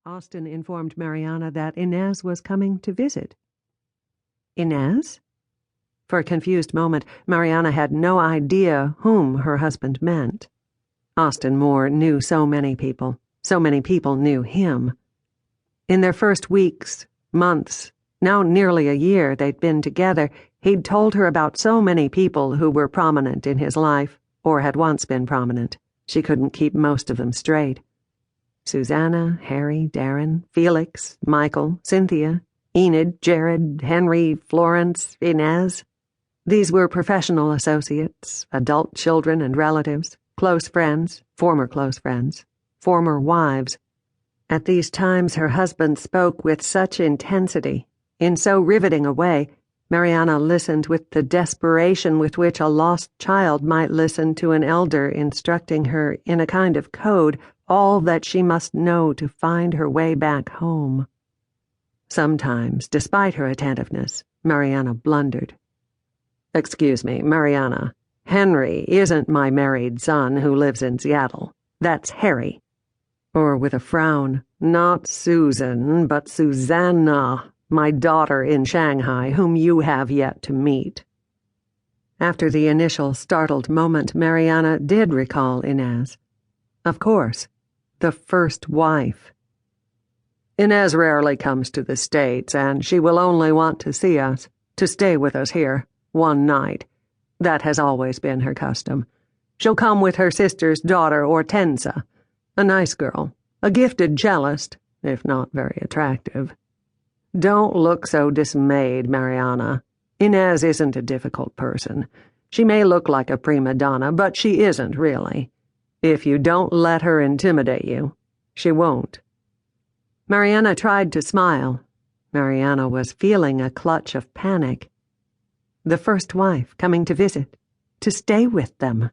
Austin informed Mariana that Inez was coming to visit. Inez? For a confused moment, Mariana had no idea whom her husband meant. Austin Moore knew so many people knew him. In their first weeks, months, now nearly a year they'd been together, he'd told her about so many people who were prominent in his life, or had once been prominent. She couldn't keep most of them straight. Susanna, Harry, Darren, Felix, Michael, Cynthia, Enid, Jared, Henry, Florence, Inez. These were professional associates, adult children and relatives, close friends, former wives. At these times her husband spoke with such intensity, in so riveting a way, Mariana listened with the desperation with which a lost child might listen to an elder instructing her in a kind of code all that she must know to find her way back home. Sometimes, despite her attentiveness, Mariana blundered. "Excuse me, Mariana. Henry isn't my married son who lives in Seattle. That's Harry." Or with a frown, "Not Susan, but Susanna, my daughter in Shanghai, whom you have yet to meet." After the initial startled moment, Mariana did recall Inez. Of course, the first wife. "Inez rarely comes to the States, and she will only want to see us, to stay with us here, one night. That has always been her custom. She'll come with her sister's daughter, Hortensia, a nice girl, a gifted cellist, if not very attractive. Don't look so dismayed, Mariana. Inez isn't a difficult person. She may look like a prima donna, but she isn't really. If you don't let her intimidate you, she won't." Mariana tried to smile. Mariana was feeling a clutch of panic. The first wife coming to visit, to stay with them.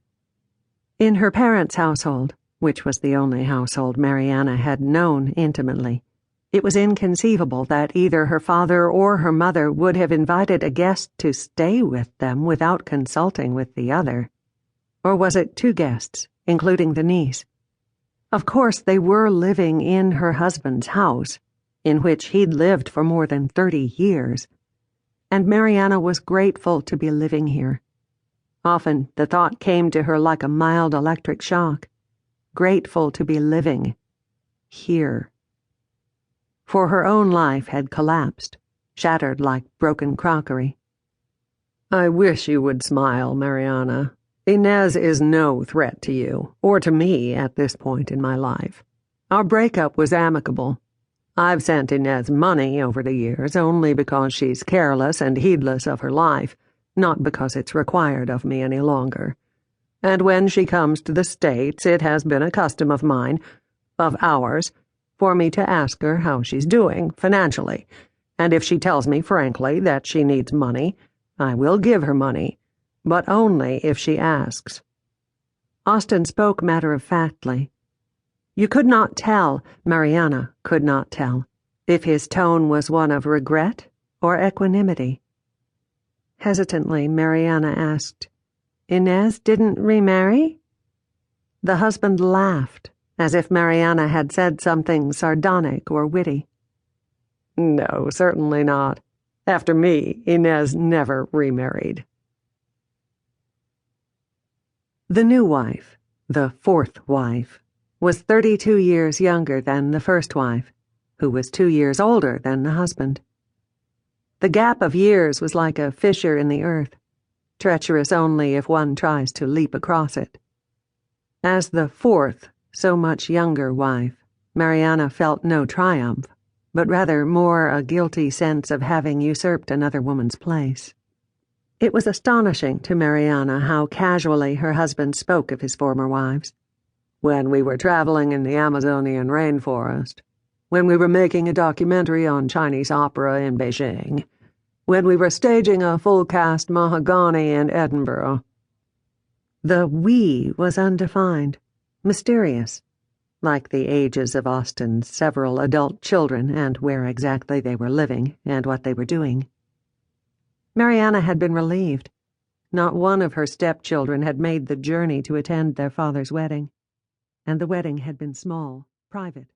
In her parents' household, which was the only household Mariana had known intimately, it was inconceivable that either her father or her mother would have invited a guest to stay with them without consulting with the other. Or was it two guests, including the niece? Of course, they were living in her husband's house, in which he'd lived for more than 30 years. And Mariana was grateful to be living here. Often the thought came to her like a mild electric shock. Grateful to be living here. For her own life had collapsed, shattered like broken crockery. "I wish you would smile, Mariana. Inez is no threat to you, or to me at this point in my life. Our breakup was amicable. I've sent Inez money over the years only because she's careless and heedless of her life, not because it's required of me any longer. And when she comes to the States, it has been a custom of mine, of ours, for me to ask her how she's doing, financially, and if she tells me frankly that she needs money, I will give her money, but only if she asks." Austin spoke matter-of-factly. You could not tell, Mariana could not tell, if his tone was one of regret or equanimity. Hesitantly, Mariana asked, "Inez didn't remarry?" The husband laughed, as if Mariana had said something sardonic or witty. "No, certainly not. After me, Inez never remarried." The new wife, the fourth wife, was 32 years younger than the first wife, who was 2 years older than the husband. The gap of years was like a fissure in the earth, treacherous only if one tries to leap across it. As the fourth, so much younger wife, Mariana felt no triumph, but rather more a guilty sense of having usurped another woman's place. It was astonishing to Mariana how casually her husband spoke of his former wives. "When we were traveling in the Amazonian rainforest, when we were making a documentary on Chinese opera in Beijing, when we were staging a full-cast Mahogany in Edinburgh." The "we" was undefined, mysterious, like the ages of Austin's several adult children and where exactly they were living and what they were doing. Mariana had been relieved. Not one of her stepchildren had made the journey to attend their father's wedding, and the wedding had been small, private.